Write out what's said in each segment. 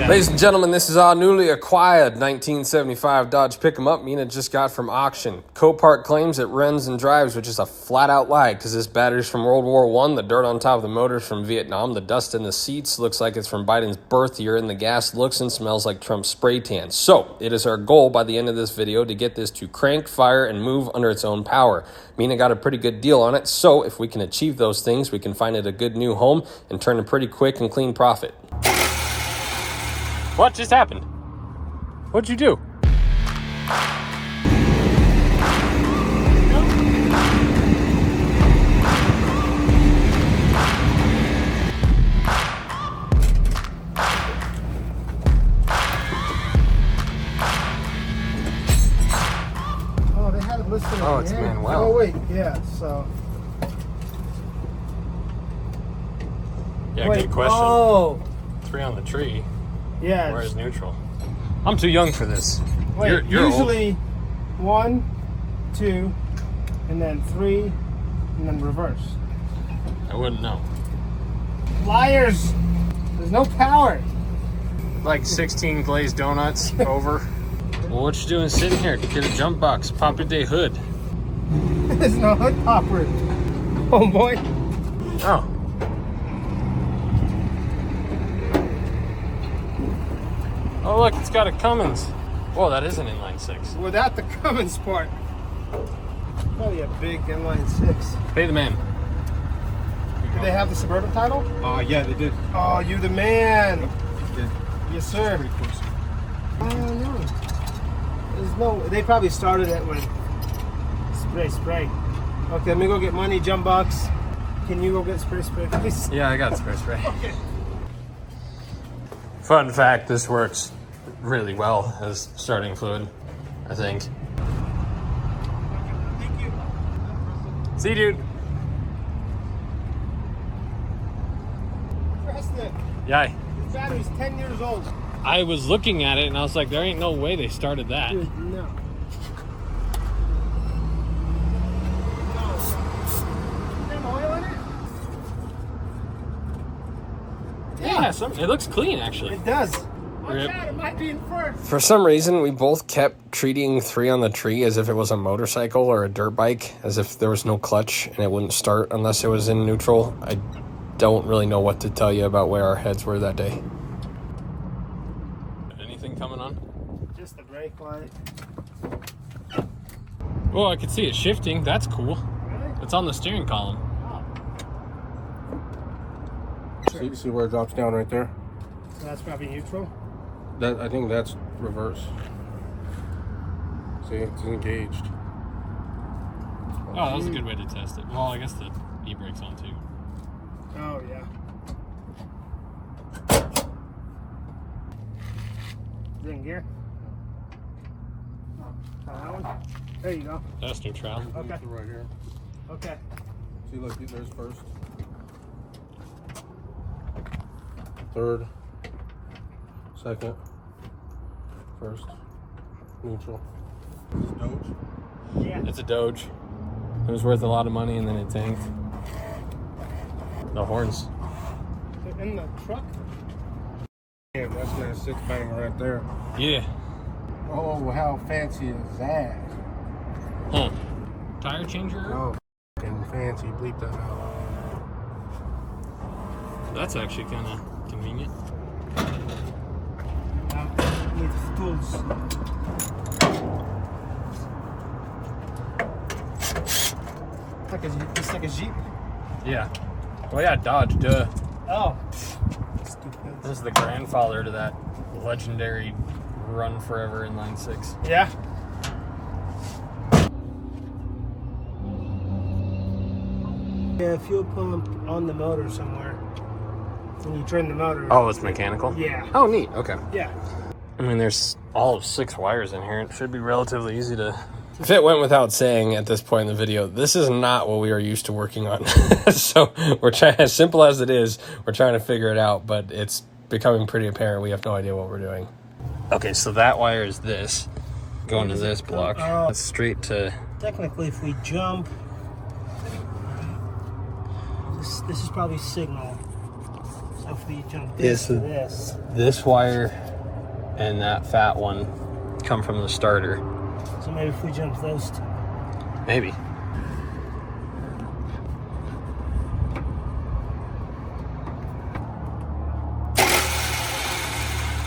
Ladies and gentlemen, this is our newly acquired 1975 Dodge Pick-em-up Mina just got from auction. Copart claims it runs and drives, which is a flat-out lie, because this battery's from World War I, the dirt on top of the motor's from Vietnam, the dust in the seats looks like it's from Biden's birth year, and the gas looks and smells like Trump's spray tan. So, it is our goal by the end of this video to get this to crank, fire, and move under its own power. Mina got a pretty good deal on it, so if we can achieve those things, we can find it a good new home and turn a pretty quick and clean profit. What just happened? What'd you do? Oh, they had it listed. Oh, it's Manuel. Oh, wait, yeah, so. Yeah, wait, good question. Oh. 3 on the tree. Yeah. Where's neutral? I'm too young for this. Wait, you're usually old. 1, 2, and then 3, and then reverse. I wouldn't know. Liars! There's no power. Like 16 glazed donuts over. Well, what you doing sitting here? Get a jump box, pop your day hood. There's no hood popper. Oh boy. Oh. Oh look, it's got a Cummins. Whoa, that is an inline 6. Without the Cummins part. Probably a big inline 6. Pay the man. Did they have the Suburban title? Yeah, they did. Oh, you the man. They did. Yes, sir. Pretty close. No. There's no. They probably started it with spray. Okay, let me go get money, jump box. Can you go get spray, please? Yeah, I got spray. Okay. Fun fact, this works really well as starting fluid, I think. Thank you. See you, dude. Preston, Yeah. this battery's 10 years old. I was looking at it and I was like, there ain't no way they started that. Dude, no. Yeah, it looks clean actually. It does. Rip. It might be in first. For some reason, we both kept treating 3 on the tree as if it was a motorcycle or a dirt bike, as if there was no clutch and it wouldn't start unless it was in neutral. I don't really know what to tell you about where our heads were that day. Anything coming on? Just the brake light. Oh, I can see it shifting. That's cool. Really? It's on the steering column. Oh. See where it drops down right there? So that's probably neutral. I think that's reverse. See, it's engaged. Oh, that was a good way to test it. Well, I guess the e-brake's on too. Oh, yeah. Is it in gear? That one? There you go. That's neutral. Okay. Right here. Okay. See, look, there's first. Third. Second. First. Neutral. It's Doge. Yeah. It's a Doge. It was worth a lot of money and then it tanked. The horns. They're in the truck? Yeah, that's that 6-banger right there. Yeah. Oh, how fancy is that? Huh. Tire changer? Oh, f***ing fancy. Bleep that out. That's actually kind of convenient. Need tools. It's like a Jeep. Yeah. Well, yeah, Dodge, duh. Oh. Stupid. This is the grandfather to that legendary run forever inline 6. Yeah. Yeah, fuel pump on the motor somewhere. When you turn the motor. Oh, it's mechanical? Yeah. Oh, neat. Okay. Yeah. I mean, there's all of 6 wires in here. It should be relatively easy to... If it went without saying at this point in the video, this is not what we are used to working on. So we're trying, as simple as it is, we're trying to figure it out, but it's becoming pretty apparent we have no idea what we're doing. Okay, so that wire is this. Going to this block. It's straight to... Technically, if we jump, this is probably signal. So if we jump Yes, this to this. this wire and that fat one come from the starter. So maybe if we jump those two. Maybe.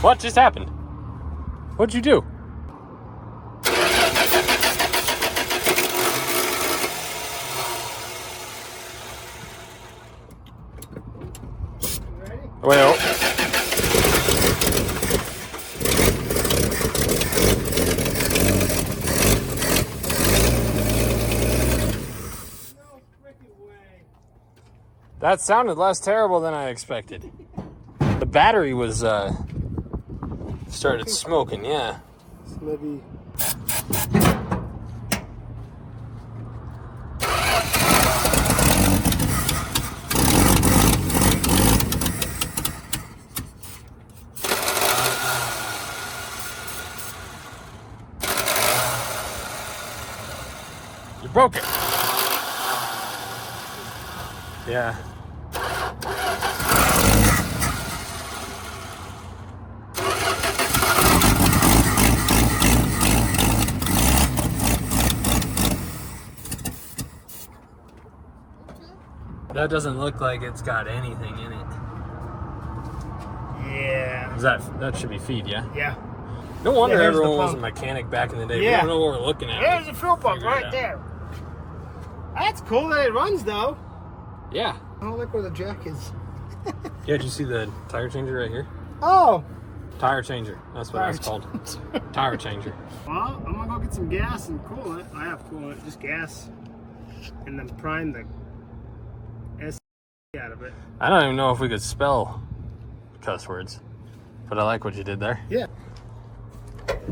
What just happened? What'd you do? Ready? Well. No freaking way. That sounded less terrible than I expected. The battery was started smoking, yeah. So maybe. You broke it. Yeah. That doesn't look like it's got anything in it. Yeah. Is that should be feed, yeah? Yeah. No wonder here's the everyone was a pump. mechanic back in the day. Yeah. We don't know what we're looking at. There's a fuel pump Figure it right out. there. That's cool that it runs though. Yeah. I don't like where the jack is. Yeah, did you see the tire changer right here? Oh. Tire changer. That's what that's called. Tire changer. Well, I'm gonna go get some gas and cool it. I have coolant, just gas, and then prime the S out of it. I don't even know if we could spell cuss words, but I like what you did there. Yeah.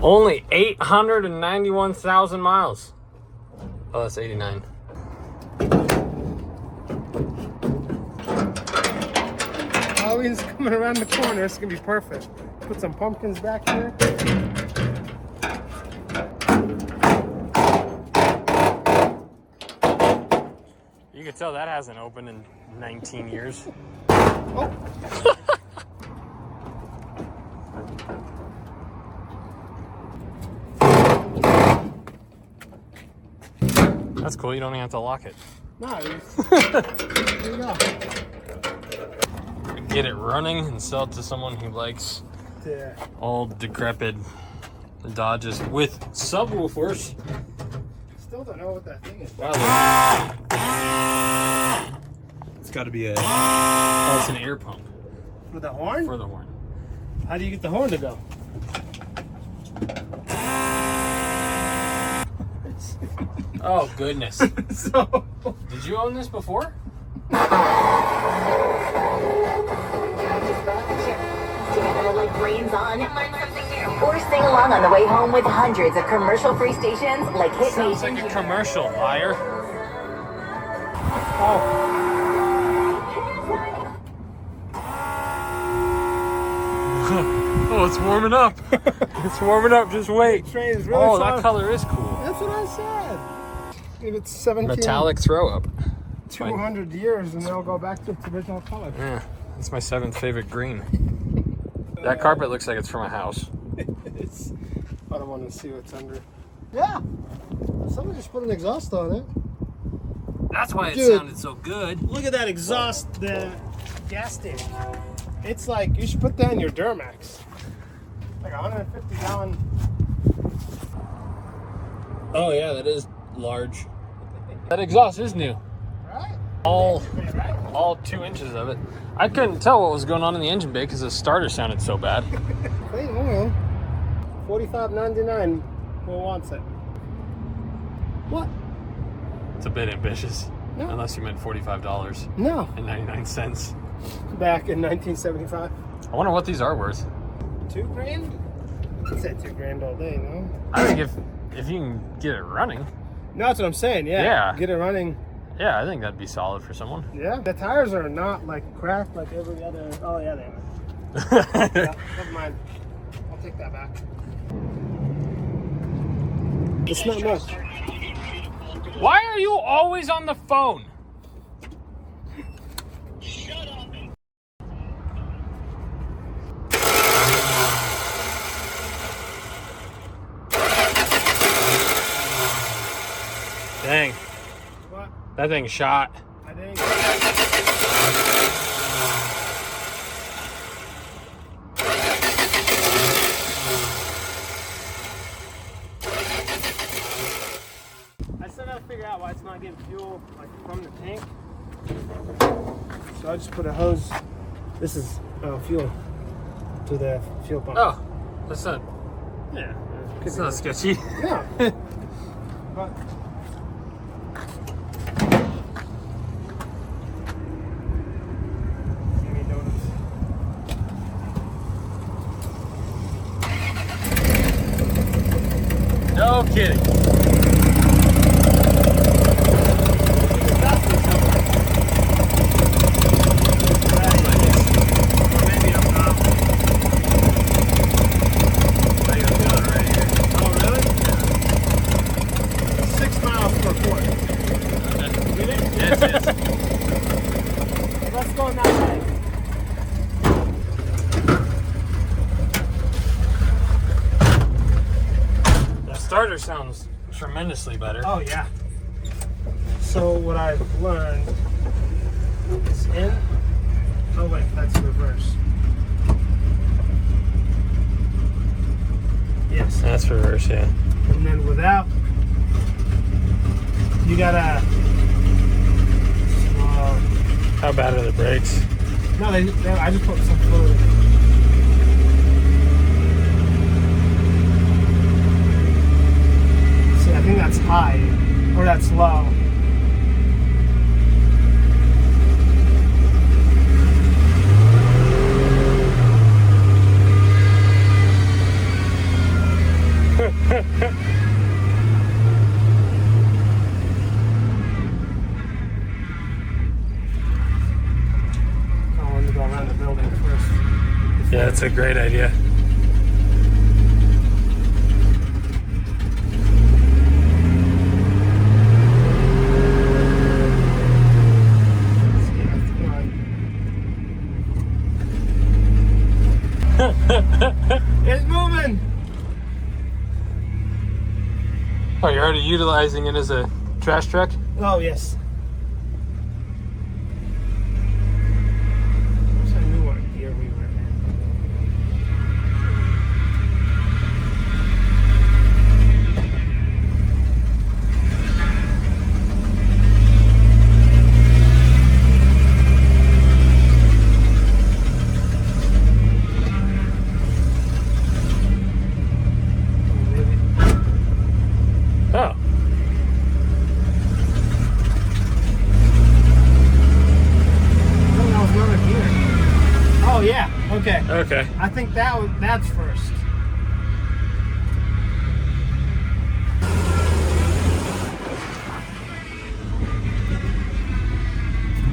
Only 891,000 miles. Oh, that's 89. Halloween's coming around the corner. It's gonna be perfect. Put some pumpkins back here. You can tell that hasn't opened in 19 years. Oh. That's cool. You don't even have to lock it. No, there you go. Get it running and sell it to someone who likes Yeah. old, decrepit Dodges with subwoofers. Still don't know what that thing is. Wow, it's got to be a. Oh, it's an air pump With the horn? for the horn. How do you get the horn to go? Oh goodness! So. Did you own this before? Like brains on, or sing along on the way home with hundreds of commercial-free stations like Hit Sounds Nation. like a commercial, liar. Oh, it's warming up. It's warming up. Just wait. Train is really Oh, fun. that color is cool. That's what I said. If it's 17, Metallic throw up. 200 years, and they'll go back to its original color. Yeah, that's my 7th favorite green. That carpet looks like it's from a house. It's, I don't want to see what's under. Yeah. Someone just put an exhaust on it. That's why it Dude. sounded so good. Look at that exhaust, the gas tank. It's like, you should put that in your Duramax. Like a 150 gallon. Oh yeah, that is large. That exhaust is new. Right? All Right? all 2 inches of it. I couldn't tell what was going on in the engine bay because the starter sounded so bad. Clean oil. $45.99. Who wants it? What? It's a bit ambitious. No. Unless you meant $45.99. No. Back in 1975. I wonder what these are worth. $2,000? I said $2,000 all day, no? I think if you can get it running, No, that's what I'm saying. Yeah. Yeah. Get it running. yeah, I think that'd be solid for someone. Yeah. The tires are not like cracked like every other. Oh yeah, they are. Yeah, never mind. I'll take that back. It's not much. Why are you always on the phone? That thing shot. I think. I still gotta figure out why it's not getting fuel like from the tank. So I just put a hose. This is fuel to the fuel pump. Oh, that's not. Yeah, It's not sketchy. Yeah. But Jimmy Donuts. No kidding. Let's go in that way. The starter sounds tremendously better. Oh yeah. So what I've learned is in. Oh wait, that's reverse. Yes. That's reverse, yeah. And then without, you gotta. How bad are the brakes? No, I just put some fluid in. See, I think that's high, or that's low. Go around the building first. Yeah, that's a great idea. It's moving. Oh, you're already utilizing it as a trash truck? Oh yes. Oh. Oh yeah. Okay. Okay. I think that's first.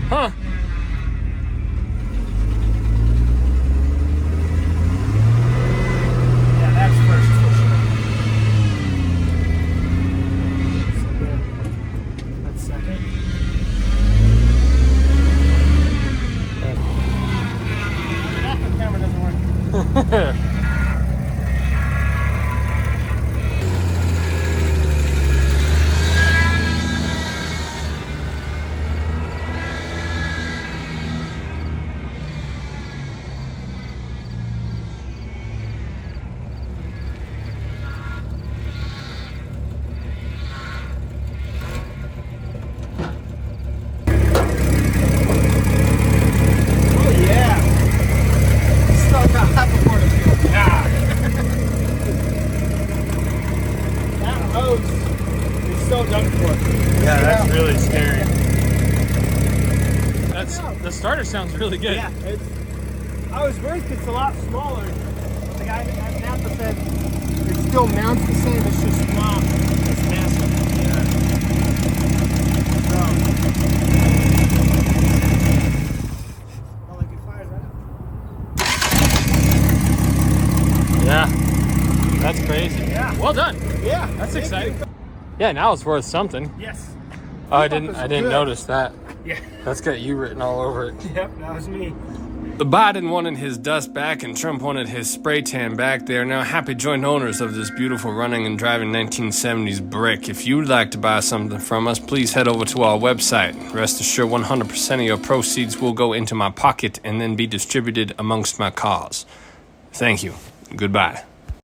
Huh. Yeah, that's first for sure. So that's second. The camera doesn't work. Yeah, that's really scary. The starter sounds really good. Yeah, I was worried 'cause it's a lot smaller. The guy at Napa said it still mounts the same, it's just not as massive. Yeah. Oh, like it fires right up. Yeah. That's crazy. Yeah. Well done. Yeah. That's thank exciting. you. Yeah, now it's worth something. Yes. Oh, I didn't notice that. Yeah. That's got you written all over it. Yep, that was me. Biden wanted his dust back and Trump wanted his spray tan back. They are now happy joint owners of this beautiful running and driving 1970s brick. If you'd like to buy something from us, please head over to our website. Rest assured 100% of your proceeds will go into my pocket and then be distributed amongst my cars. Thank you. Goodbye.